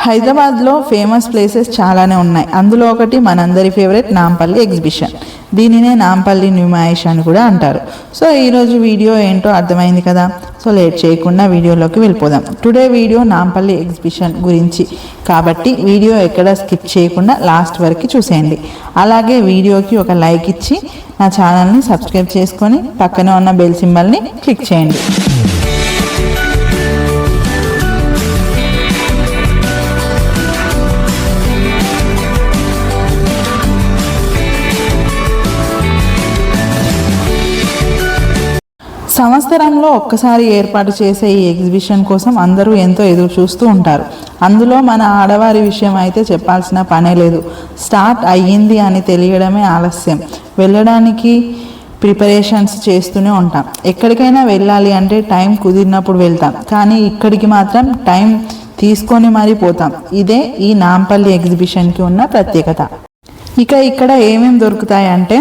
హైదరాబాద్లో famous places చాలానే ఉన్నాయి. అందులో ఒకటి మనందరి ఫేవరెట్ నాంపల్లి ఎగ్జిబిషన్. దీనినే నాంపల్లి న్యూమాయిష్ అని కూడా అంటారు. సో ఈరోజు వీడియో ఏంటో అర్థమైంది కదా. సో లేట్ చేయకుండా వీడియోలోకి వెళ్ళిపోదాం. టుడే వీడియో నాంపల్లి ఎగ్జిబిషన్ గురించి కాబట్టి వీడియో ఎక్కడ స్కిప్ చేయకుండా లాస్ట్ వరకు చూసేయండి. అలాగే వీడియోకి ఒక లైక్ ఇచ్చి నా ఛానల్ని సబ్స్క్రైబ్ చేసుకొని పక్కనే ఉన్న బెల్ సింబల్ని క్లిక్ చేయండి. సంవత్సరంలో ఒక్కసారి ఏర్పాటు చేసే ఈ ఎగ్జిబిషన్ కోసం అందరూ ఎంతో ఎదురు చూస్తూ ఉంటారు. అందులో మన ఆడవారి విషయం అయితే చెప్పాల్సిన పనే లేదు. స్టార్ట్ అయ్యింది అని తెలియడమే ఆలస్యం. వెళ్ళడానికి ప్రిపరేషన్స్ చేస్తూనే ఉంటాం. ఎక్కడికైనా వెళ్ళాలి అంటే టైం కుదిరినప్పుడు వెళ్తాం, కానీ ఇక్కడికి మాత్రం టైం తీసుకొని మరీ పోతాం. ఇదే ఈ నాంపల్లి ఎగ్జిబిషన్కి ఉన్న ప్రత్యేకత. ఇక్కడ ఏమేమి దొరుకుతాయి అంటే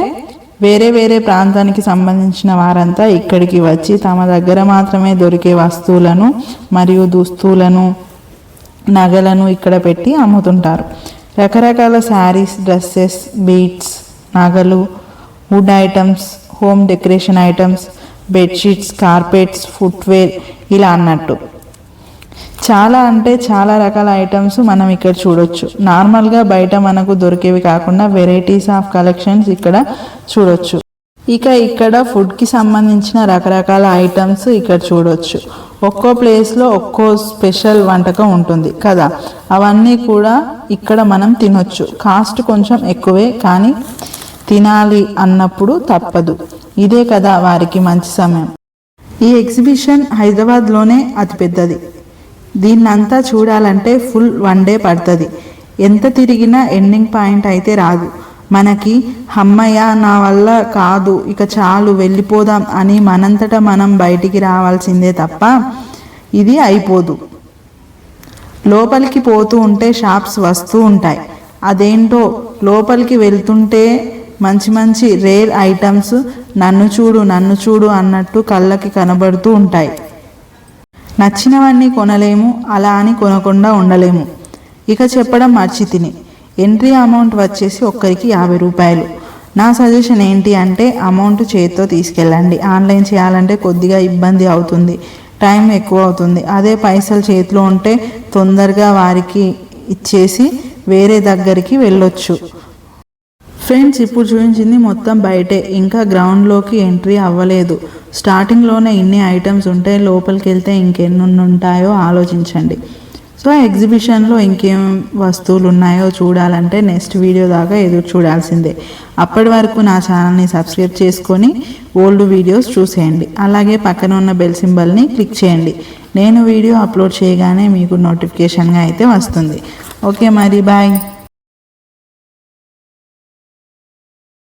వేరే ప్రాంతానికి సంబంధించిన వారంతా ఇక్కడికి వచ్చి తమ దగ్గర మాత్రమే దొరికే వస్తువులను మరియు దుస్తులను, నగలను ఇక్కడ పెట్టి అమ్ముతుంటారు. రకరకాల శారీస్, డ్రెస్సెస్, బీడ్స్, నగలు, would items, home decoration items, bedsheets, carpets, footwear ఇలా అన్నట్టు చాలా అంటే చాలా రకాల ఐటమ్స్ మనం ఇక్కడ చూడొచ్చు. నార్మల్గా బయట మనకు దొరికేవి కాకుండా వెరైటీస్ ఆఫ్ కలెక్షన్స్ ఇక్కడ చూడొచ్చు. ఇక్కడ ఫుడ్కి సంబంధించిన రకరకాల ఐటమ్స్ ఇక్కడ చూడొచ్చు. ఒక్కో ప్లేస్లో ఒక్కో స్పెషల్ వంటకం ఉంటుంది కదా, అవన్నీ కూడా ఇక్కడ మనం తినొచ్చు. కాస్ట్ కొంచెం ఎక్కువే, కానీ తినాలి అన్నప్పుడు తప్పదు. ఇదే కదా వారికి మంచి సమయం. ఈ ఎగ్జిబిషన్ హైదరాబాద్లోనే అతిపెద్దది. దీన్నంతా చూడాలంటే ఫుల్ 1 డే పడుతుంది. ఎంత తిరిగినా ఎండింగ్ పాయింట్ అయితే రాదు. మనకి అమ్మయ్య నా వల్ల కాదు, ఇక చాలు వెళ్ళిపోదాం అని మనంతటా మనం బయటికి రావాల్సిందే తప్ప ఇది అయిపోదు. లోపలికి పోతూ ఉంటే షాప్స్ వస్తూ ఉంటాయి. అదేంటో లోపలికి వెళ్తుంటే మంచి రేర్ ఐటమ్స్ నన్ను చూడు అన్నట్టు కళ్ళకి కనబడుతూ ఉంటాయి. నచ్చినవన్నీ కొనలేము, అలా అని కొనకుండా ఉండలేము. చెప్పడం మర్చితిని. ఎంట్రీ అమౌంట్ వచ్చేసి ఒక్కరికి 50 రూపాయలు. నా సజెషన్ ఏంటి అంటే అమౌంట్ చేతితో తీసుకెళ్ళండి. ఆన్లైన్ చేయాలంటే కొద్దిగా ఇబ్బంది అవుతుంది, టైం ఎక్కువ అవుతుంది. అదే పైసలు చేతిలో ఉంటే తొందరగా వారికి ఇచ్చేసి వేరే దగ్గరికి వెళ్ళొచ్చు. ఫ్రెండ్స్, ఇప్పుడు చూపించింది మొత్తం బయటే, ఇంకా గ్రౌండ్లోకి ఎంట్రీ అవ్వలేదు. స్టార్టింగ్లోనే ఇన్ని ఐటమ్స్ ఉంటే లోపలికి వెళ్తే ఇంకెన్ని ఉంటాయో ఆలోచించండి. సో ఎగ్జిబిషన్లో ఇంకేం వస్తువులు ఉన్నాయో చూడాలంటే నెక్స్ట్ వీడియో దాకా ఎదురు చూడాల్సిందే. అప్పటి వరకు నా ఛానల్ని సబ్స్క్రైబ్ చేసుకొని ఓల్డ్ వీడియోస్ చూసేయండి. అలాగే పక్కన ఉన్న బెల్ సింబల్ని క్లిక్ చేయండి. నేను వీడియో అప్లోడ్ చేయగానే మీకు నోటిఫికేషన్గా అయితే వస్తుంది. ఓకే మరి బాయ్.